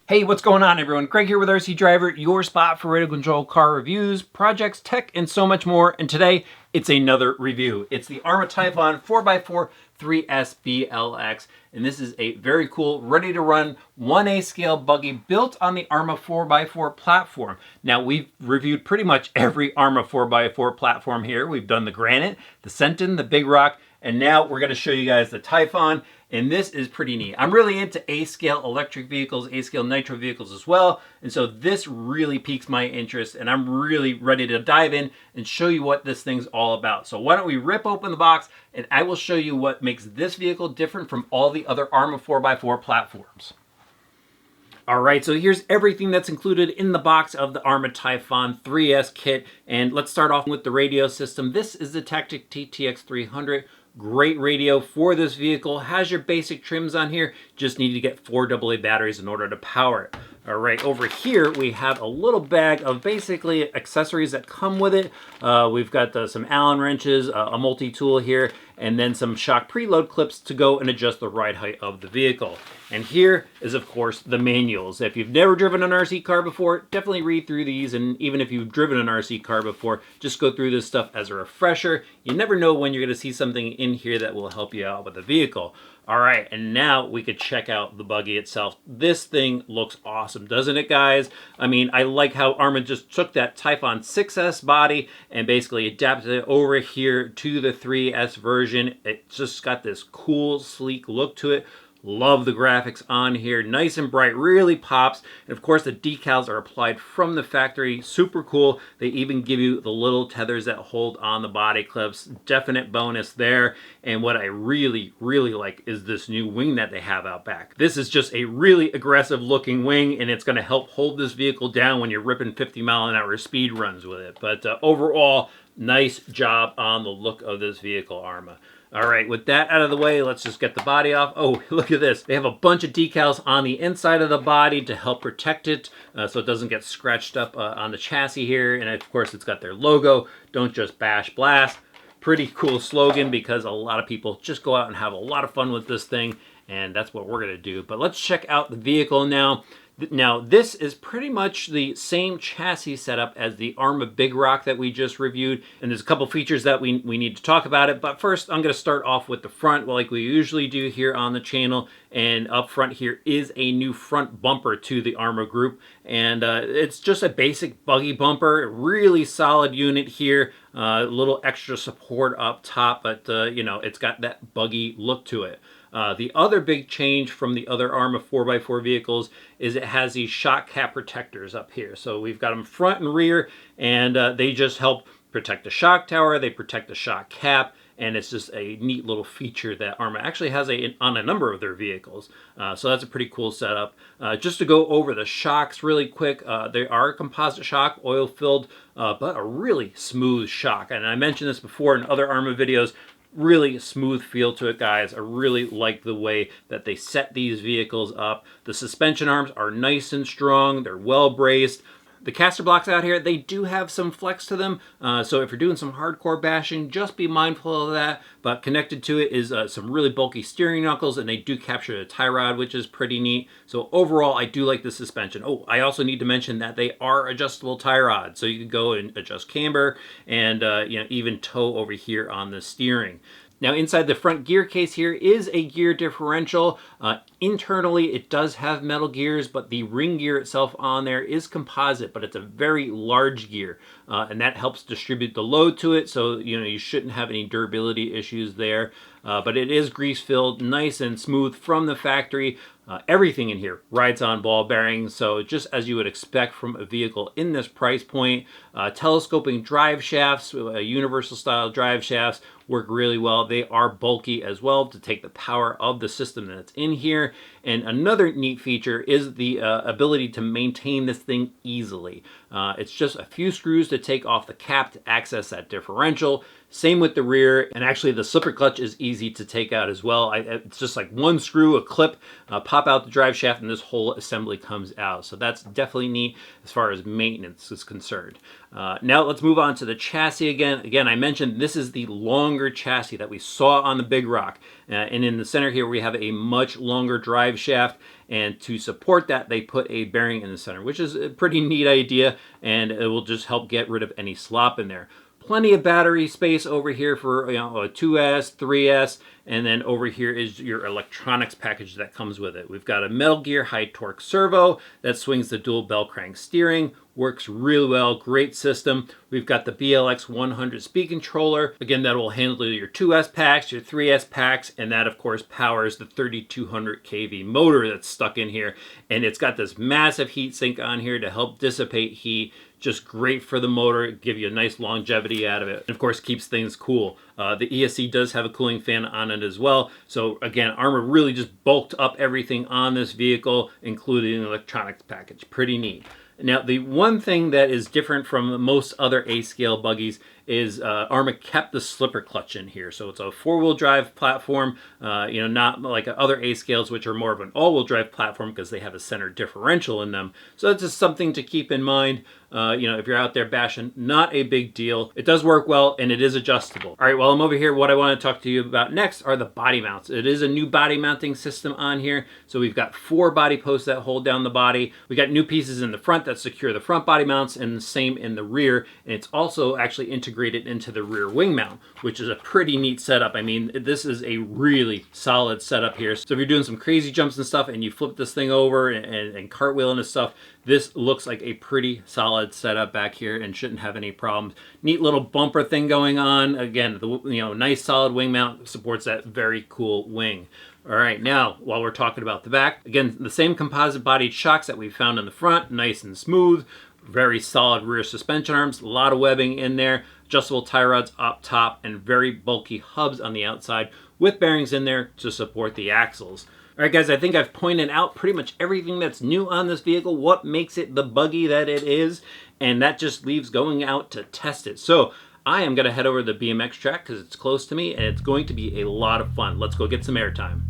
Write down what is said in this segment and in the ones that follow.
Hey, what's going on everyone? Greg here with RC Driver, your spot for radio control car reviews, projects, tech, and so much more. And today, it's another review. It's the Arrma Typhon 4x4 3S BLX. And this is a very cool, ready to run 1A scale buggy built on the Arrma 4x4 platform. Now, we've reviewed pretty much every Arrma 4x4 platform here. We've done the Granite, the Senton, the Big Rock, and now we're going to show you guys the Typhon. And this is pretty neat. I'm really into A-scale electric vehicles, A-scale nitro vehicles as well. And so this really piques my interest and I'm really ready to dive in and show you what this thing's all about. So why don't we rip open the box and I will show you what makes this vehicle different from all the other Arrma 4x4 platforms. All right, so here's everything that's included in the box of the Arrma Typhon 3S kit. And let's start off with the radio system. This is the Tactic TTX 300. Great radio for this vehicle. Has your basic trims on here. Just need to get 4 AA batteries in order to power it. All right, over here we have a little bag of basically accessories that come with it. We've got some Allen wrenches, a multi-tool here, and then some shock preload clips to go and adjust the ride height of the vehicle. And here is, of course, the manuals. If you've never driven an RC car before, definitely read through these. And even if you've driven an RC car before, just go through this stuff as a refresher. You never know when you're going to see something in here that will help you out with the vehicle. All right, and now we could check out the buggy itself. This thing looks awesome, doesn't it, guys? I mean, I like how Arrma just took that Typhon 6S body and basically adapted it over here to the 3S version. It's just got this cool, sleek look to it. Love the graphics on here, nice and bright, really pops. And of course the decals are applied from the factory, super cool. They even give you the little tethers that hold on the body clips, definite bonus there. And what I really like is this new wing that they have out back. This is just a really aggressive looking wing and it's gonna help hold this vehicle down when you're ripping 50-mile-an-hour speed runs with it. But overall, nice job on the look of this vehicle, Arrma. All right, with that out of the way, let's just get the body off. Oh, look at this. They have a bunch of decals on the inside of the body to help protect it so it doesn't get scratched up on the chassis here. And of course, it's got their logo, "Don't just bash, blast." Pretty cool slogan because a lot of people just go out and have a lot of fun with this thing. And that's what we're gonna do. But let's check out the vehicle now. Now, this is pretty much the same chassis setup as the Arrma Big Rock that we just reviewed, and there's a couple features that we need to talk about it, but first I'm going to start off with the front, like we usually do here on the channel, and up front here is a new front bumper to the Arrma group, and it's just a basic buggy bumper, really solid unit here, a little extra support up top, but you know, it's got that buggy look to it. The other big change from the other Arrma 4x4 vehicles is it has these shock cap protectors up here. So we've got them front and rear, and they just help protect the shock tower, they protect the shock cap, and it's just a neat little feature that Arrma actually has on a number of their vehicles. So that's a pretty cool setup. Just to go over the shocks really quick, they are a composite shock, oil-filled, but a really smooth shock. And I mentioned this before in other Arrma videos, really smooth feel to it, guys. I really like the way that they set these vehicles up. The suspension arms are nice and strong. They're well braced. The caster blocks out here, they do have some flex to them. So if you're doing some hardcore bashing, just be mindful of that. But connected to it is some really bulky steering knuckles, and they do capture the tie rod, which is pretty neat. So overall, I do like the suspension. Oh, I also need to mention that they are adjustable tie rods. So you can go and adjust camber and you know, even tow over here on the steering. Now inside the front gear case here is a gear differential. Internally it does have metal gears, but the ring gear itself on there is composite, but it's a very large gear. And that helps distribute the load to it, so you know, you shouldn't have any durability issues there. But it is grease filled, nice and smooth from the factory. Everything in here rides on ball bearings, so just as you would expect from a vehicle in this price point. Telescoping drive shafts, universal style drive shafts work really well. They are bulky as well to take the power of the system that's in here. And another neat feature is the ability to maintain this thing easily. It's just a few screws to take off the cap to access that differential. Same with the rear, and actually the slipper clutch is easy to take out as well. It's just like one screw, a clip, pop out the drive shaft, and this whole assembly comes out. So that's definitely neat as far as maintenance is concerned. Now let's move on to the chassis again. Again, I mentioned this is the longer chassis that we saw on the Big Rock. And in the center here, we have a much longer drive drive shaft, and to support that, they put a bearing in the center, which is a pretty neat idea, and it will just help get rid of any slop in there. Plenty of battery space over here for, you know, a 2S, 3S, and then over here is your electronics package that comes with it. We've got a Metal Gear high torque servo that swings the dual bell crank steering, works really well, great system. We've got the BLX 100 speed controller. Again, that will handle your 2S packs, your 3S packs, and that of course powers the 3200 kV motor that's stuck in here. And it's got this massive heat sink on here to help dissipate heat. Just great for the motor, give you a nice longevity out of it. And of course, keeps things cool. The ESC does have a cooling fan on it as well. So again, Arrma really just bulked up everything on this vehicle, including the electronics package. Pretty neat. Now, the one thing that is different from most other A-scale buggies is Arrma kept the slipper clutch in here. So it's a four-wheel drive platform, you know, not like other A-scales, which are more of an all-wheel drive platform because they have a center differential in them. So that's just something to keep in mind. You know, if you're out there bashing, not a big deal. It does work well, and it is adjustable. All right, while I'm over here, what I want to talk to you about next are the body mounts. It is a new body mounting system on here. So we've got 4 body posts that hold down the body. We got new pieces in the front that secure the front body mounts, and the same in the rear. And it's also actually integrated into the rear wing mount, which is a pretty neat setup. I mean, this is a really solid setup here. So if you're doing some crazy jumps and stuff, and you flip this thing over and cartwheeling and stuff, this looks like a pretty solid setup back here and shouldn't have any problems. Neat little bumper thing going on. Again, the, you know, nice solid wing mount supports that very cool wing. All right, now, while we're talking about the back, again, the same composite bodied shocks that we found in the front, nice and smooth, very solid rear suspension arms, a lot of webbing in there, adjustable tie rods up top, and very bulky hubs on the outside with bearings in there to support the axles. All right, guys, I think I've pointed out pretty much everything that's new on this vehicle, what makes it the buggy that it is, and that just leaves going out to test it. So I am going to head over to the BMX track because it's close to me, and it's going to be a lot of fun. Let's go get some airtime.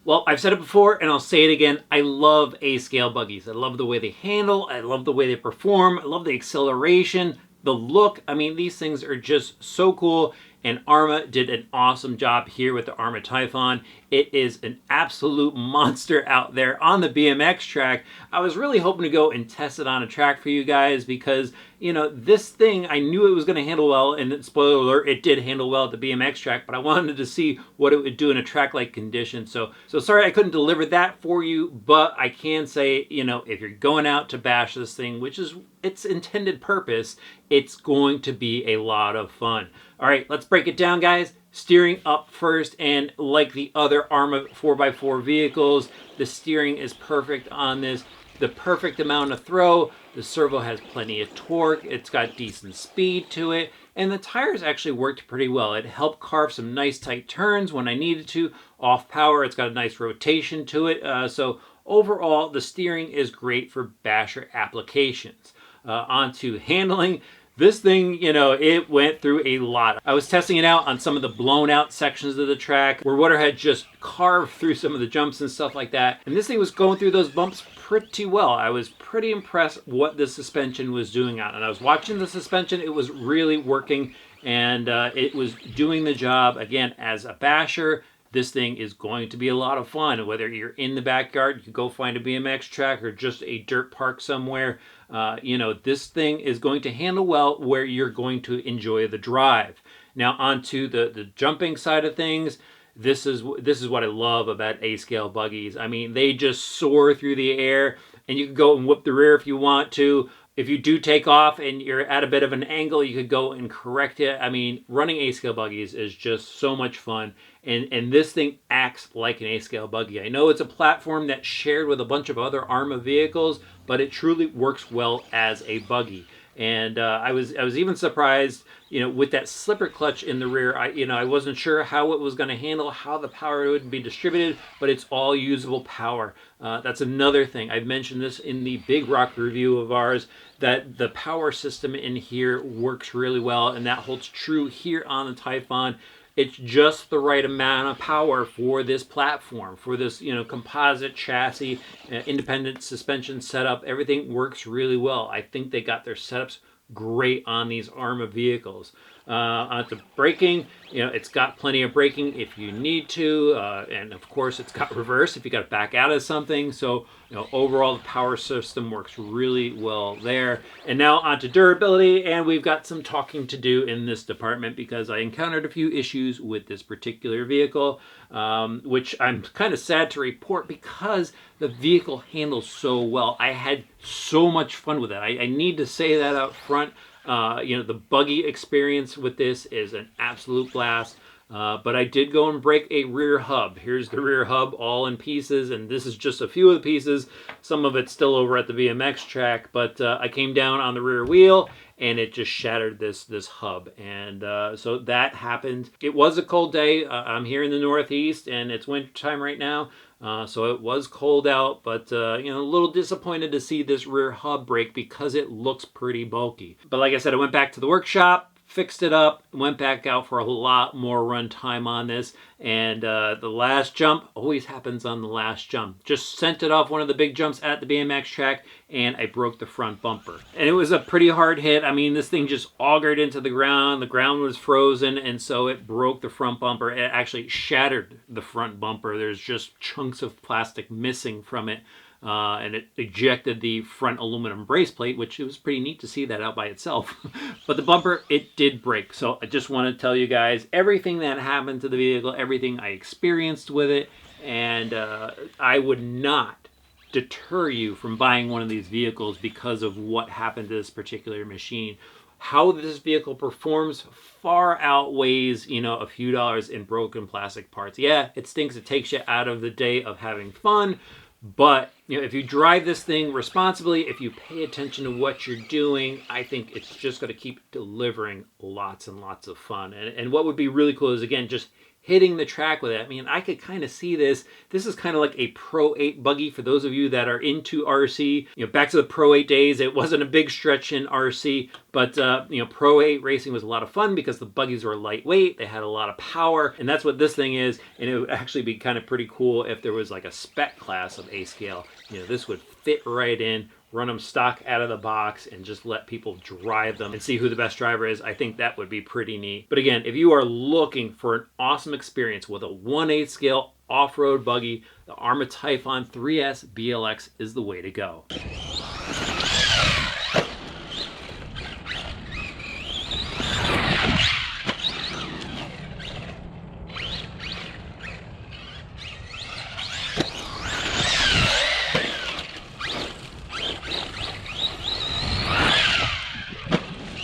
Well, I've said it before and I'll say it again. I love A-scale buggies. I love the way they handle. I love the way they perform. I love the acceleration, the look. I mean, these things are just so cool. And Arrma did an awesome job here with the Arrma Typhon. It is an absolute monster out there on the BMX track. I was really hoping to go and test it on a track for you guys because, you know, this thing, I knew it was going to handle well, and spoiler alert, it did handle well at the BMX track, but I wanted to see what it would do in a track-like condition. So sorry I couldn't deliver that for you, but I can say, you know, if you're going out to bash this thing, which is its intended purpose, it's going to be a lot of fun. All right, let's break it down, guys. Steering up first, and like the other Arrma 4x4 vehicles, the steering is perfect on this. The perfect amount of throw. The servo has plenty of torque. It's got decent speed to it. And the tires actually worked pretty well. It helped carve some nice tight turns when I needed to. Off power, it's got a nice rotation to it. So overall, the steering is great for basher applications. Onto handling. This thing, you know, it went through a lot. I was testing it out on some of the blown out sections of the track where water had just carved through some of the jumps and stuff like that. And this thing was going through those bumps pretty well. I was pretty impressed what the suspension was doing on it. And I was watching the suspension, it was really working, and it was doing the job. Again, as a basher, this thing is going to be a lot of fun. Whether you're in the backyard, you can go find a BMX track, or just a dirt park somewhere. You know, this thing is going to handle well where you're going to enjoy the drive. Now onto the jumping side of things. This is what I love about A-scale buggies. I mean, they just soar through the air, and you can go and whip the rear if you want to. If you do take off and you're at a bit of an angle, you could go and correct it. I mean, running A-scale buggies is just so much fun. And this thing acts like an A-scale buggy. I know it's a platform that's shared with a bunch of other Arrma vehicles, but it truly works well as a buggy. And I was even surprised, you know, with that slipper clutch in the rear. I wasn't sure how it was going to handle, how the power would be distributed, but it's all usable power. That's another thing. I've mentioned this in the Big Rock review of ours, that the power system in here works really well, and that holds true here on the Typhon. It's just the right amount of power for this platform, for this, you know, composite chassis, independent suspension setup. Everything works really well. I think they got their setups great on these Arrma vehicles. Onto braking, you know, it's got plenty of braking if you need to, and of course it's got reverse if you got to back out of something. So, you know, overall the power system works really well there. And now onto durability, and we've got some talking to do in this department because I encountered a few issues with this particular vehicle, which I'm kind of sad to report because the vehicle handles so well. I had so much fun with it. I need to say that up front. You know, the buggy experience with this is an absolute blast. But I did go and break a rear hub. Here's the rear hub all in pieces, and this is just a few of the pieces. Some of it's still over at the BMX track, but I came down on the rear wheel and it just shattered this hub. And so that happened. It was a cold day. I'm here in the Northeast and it's winter time right now. So it was cold out, but you know, a little disappointed to see this rear hub break because it looks pretty bulky. But like I said, I went back to the workshop, fixed it up, went back out for a lot more run time on this, and the last jump always happens on the last jump. Just sent it off one of the big jumps at the BMX track, and I broke the front bumper. And it was a pretty hard hit. I mean, this thing just augured into the ground was frozen, and so it broke the front bumper. It actually shattered the front bumper. There's just chunks of plastic missing from it. And it ejected the front aluminum brace plate, which it was pretty neat to see that out by itself. But the bumper, it did break. So I just want to tell you guys everything that happened to the vehicle, everything I experienced with it, and I would not deter you from buying one of these vehicles because of what happened to this particular machine. How this vehicle performs far outweighs, you know, a few dollars in broken plastic parts. Yeah, it stinks. It takes you out of the day of having fun. But, you know, if you drive this thing responsibly, if you pay attention to what you're doing, I think it's just going to keep delivering lots and lots of fun. And what would be really cool is, again, just hitting the track with it. I mean, I could kind of see this. This is kind of like a Pro 8 buggy for those of you that are into RC. You know, back to the Pro 8 days, it wasn't a big stretch in RC, but you know, Pro 8 racing was a lot of fun because the buggies were lightweight, they had a lot of power, and that's what this thing is. And it would actually be kind of pretty cool if there was like a spec class of A scale. You know, this would fit right in, run them stock out of the box and just let people drive them and see who the best driver is. I think that would be pretty neat. But again, if you are looking for an awesome experience with a 1/8 scale off-road buggy, the Arrma Typhon 3S BLX is the way to go.